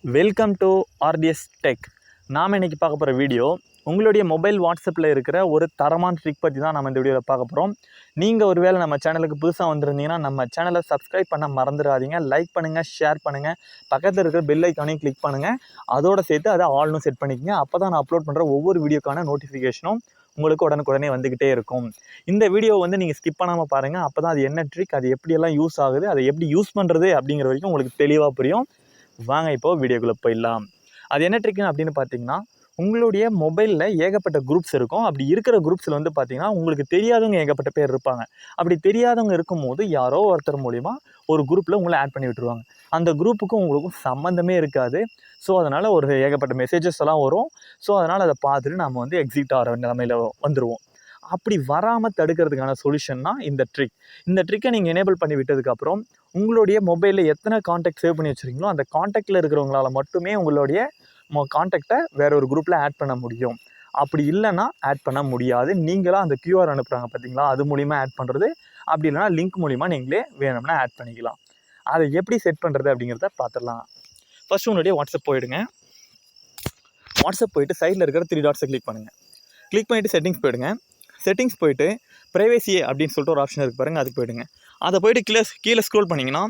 Welcome to RTS tech. நாம் இன்றைக்கி பார்க்க போகிற வீடியோ உங்களுடைய மொபைல் வாட்ஸ்அப்பில் இருக்கிற ஒரு தரமான ட்ரிக் பற்றி தான் நம்ம இந்த வீடியோவில் பார்க்க போகிறோம். நீங்கள் ஒருவேளை நம்ம சேனலுக்கு புதுசாக வந்திருந்தீங்கன்னா நம்ம சேனலை சப்ஸ்கிரைப் பண்ண மறந்துடாதீங்க. லைக் பண்ணுங்கள், ஷேர் பண்ணுங்கள், பக்கத்தில் இருக்கிற பெல் ஐக்கானையும் கிளிக் பண்ணுங்கள். அதோடு சேர்த்து அதை ஆல்னு செட் பண்ணிக்கங்க. அப்போ தான் நான் அப்லோட் பண்ணுற ஒவ்வொரு வீடியோக்கான நோட்டிஃபிகேஷனும் உங்களுக்கு உடனுக்குடனே வந்துக்கிட்டே இருக்கும். இந்த வீடியோ நீங்கள் ஸ்கிப் பண்ணாமல் பாருங்கள். அப்போ தான் அது என்ன ட்ரிக், அது எப்படியெல்லாம் யூஸ் ஆகுது, அதை எப்படி யூஸ் பண்ணுறது அப்படிங்கிற வரைக்கும் உங்களுக்கு தெளிவாக புரியும். வாங்க இப்போது வீடியோக்குள்ளே போயிடலாம். அது என்ன ட்ரிக்னு அப்படின்னு பார்த்தீங்கன்னா, உங்களுடைய மொபைலில் ஏகப்பட்ட குரூப்ஸ் இருக்கும். அப்படி இருக்கிற குரூப்ஸில் பார்த்தீங்கன்னா உங்களுக்கு தெரியாதவங்க ஏகப்பட்ட பேர் இருப்பாங்க. அப்படி தெரியாதவங்க இருக்கும்போது யாரோ ஒருத்தர் மூலிமா ஒரு குரூப்பில் உங்களை ஆட் பண்ணி விட்டுருவாங்க. அந்த குரூப்புக்கும் உங்களுக்கும் சம்மந்தமே இருக்காது. ஸோ அதனால் ஒரு ஏகப்பட்ட மெசேஜஸ் எல்லாம் வரும். ஸோ அதனால் அதை பார்த்துட்டு நம்ம எக்ஸிட் ஆகிற நிலைமையில் வந்துடுவோம். அப்படி வராமல் தடுக்கிறதுக்கான சொல்யூஷன் தான் இந்த ட்ரிக். இந்த ட்ரிக்கை நீங்கள் எனேபிள் பண்ணி விட்டதுக்கப்புறம் உங்களுடைய மொபைலில் எத்தனை காண்டாக்ட் சேவ் பண்ணி வச்சுருக்கீங்களோ அந்த காண்டாக்டில் இருக்கிறவங்களால மட்டுமே உங்களுடைய காண்டாக்டை வேறு ஒரு குரூப்பில் ஆட் பண்ண முடியும். அப்படி இல்லைன்னா ஆட் பண்ண முடியாது. நீங்களாக அந்த QR அனுப்புகிறாங்க பார்த்தீங்களா, அது மூலிமா ஆட் பண்ணுறது. அப்படி இல்லைனா லிங்க் மூலிமா நீங்களே வேணும்னா ஆட் பண்ணிக்கலாம். அதை எப்படி செட் பண்ணுறது அப்படிங்கிறத பார்த்துடலாம். ஃபஸ்ட்டு உங்களுடைய வாட்ஸ்அப் போயிடுங்க. வாட்ஸ்அப் போயிட்டு சைடில் இருக்கிற 3 டாட்ஸை கிளிக் பண்ணுங்கள். கிளிக் பண்ணிவிட்டு செட்டிங்ஸ் போயிடுங்க. செட்டிங்ஸ் போயிட்டு ப்ரைவேசி அப்படின்னு சொல்லிட்டு ஒரு ஆப்ஷன் இருக்குது பாருங்கள், அதுக்கு போயிடுங்க. அதை போய்ட்டு கீழே ஸ்க்ரோல் பண்ணிங்கன்னா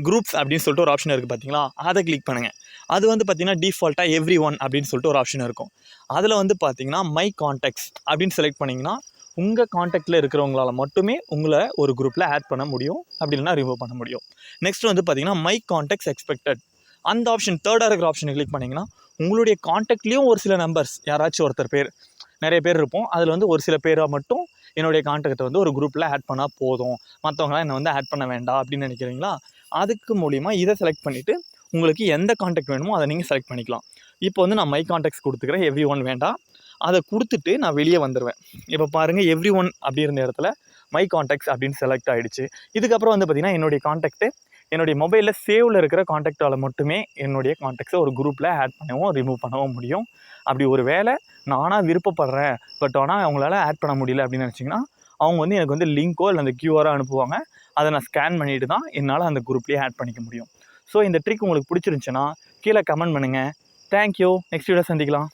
குரூப்ஸ் அப்படின்னு சொல்லிட்டு ஒரு ஆப்ஷன் இருக்குது பார்த்தீங்களா, அதை கிளிக் பண்ணுங்கள். அது பார்த்தீங்கன்னா டிஃபால்ட்டாக எவ்ரி1 அப்படின்னு சொல்லிட்டு ஒரு ஆப்ஷன் இருக்கும். அதில் பார்த்தீங்கன்னா மை காண்டாக்ட்ஸ் அப்படின்னு செலக்ட் பண்ணிங்கன்னா உங்கள் காண்டாக்டில் இருக்கிறவங்களால மட்டுமே உங்களை ஒரு குரூப்பில் ஆட் பண்ண முடியும். அப்படி இல்லைனா ரிமூவ் பண்ண முடியும். நெக்ஸ்ட் பார்த்தீங்கன்னா மை காண்டாக்ட்ஸ் எக்ஸ்பெக்டட் அந்த ஆப்ஷன் தேர்டாக இருக்கிற ஆப்ஷனை கிளிக் பண்ணிங்கன்னா உங்களுடைய காண்டாக்ட்லேயும் ஒரு சில நம்பர்ஸ் யாராச்சும் ஒருத்தர் பேர், நிறைய பேர் இருப்போம். அதில் ஒரு சில பேராக மட்டும் என்னுடைய காண்டாக்டை ஒரு குரூப்பில் ஆட் பண்ணால் போதும், மற்றவங்களாம் என்னை ஆட் பண்ண வேண்டாம் அப்படின்னு நினைக்கிறீங்களா, அதுக்கு மூலிமா இதை செலக்ட் பண்ணிவிட்டு உங்களுக்கு எந்த காண்டாக்ட் வேணுமோ அதை நீங்கள் செலக்ட் பண்ணிக்கலாம். இப்போ நான் மை காண்டாக்ட்ஸ் கொடுத்துக்கிறேன், எவ்ரி1 வேண்டாம். அதை கொடுத்துட்டு நான் வெளியே வந்துடுவேன். இப்போ பாருங்கள், எவ்ரி1 அப்படி இருந்த இடத்துல மை காண்டாக்ட்ஸ் அப்படின்னு செலக்ட் ஆகிடுச்சு. இதுக்கப்புறம் பார்த்திங்கன்னா என்னுடைய காண்டாக்ட்டு என்னுடைய மொபைலில் சேவில் இருக்கிற காண்டாக்டால் மட்டுமே என்னுடைய காண்டாக்ட்ஸை ஒரு குரூப்பில் ஆட் பண்ணவும் ரிமூவ் பண்ணவும் முடியும். அப்படி ஒரு வேளை நானாக விருப்பப்படுறேன் பட் ஆனால் அவங்களால ஆட் பண்ண முடியல அப்படின்னு நினச்சிங்கன்னா அவங்க எனக்கு லிங்க்கோ இல்லை அந்த QR அனுப்புவாங்க. அதை நான் ஸ்கேன் பண்ணிவிட்டு தான் என்னால் அந்த குரூப்லேயே ஆட் பண்ணிக்க முடியும். ஸோ இந்த ட்ரிக் உங்களுக்கு பிடிச்சிருந்துச்சுன்னா கீழே கமெண்ட் பண்ணுங்கள். தேங்க்யூ. நெக்ஸ்ட் வீடியோ சந்திக்கலாம்.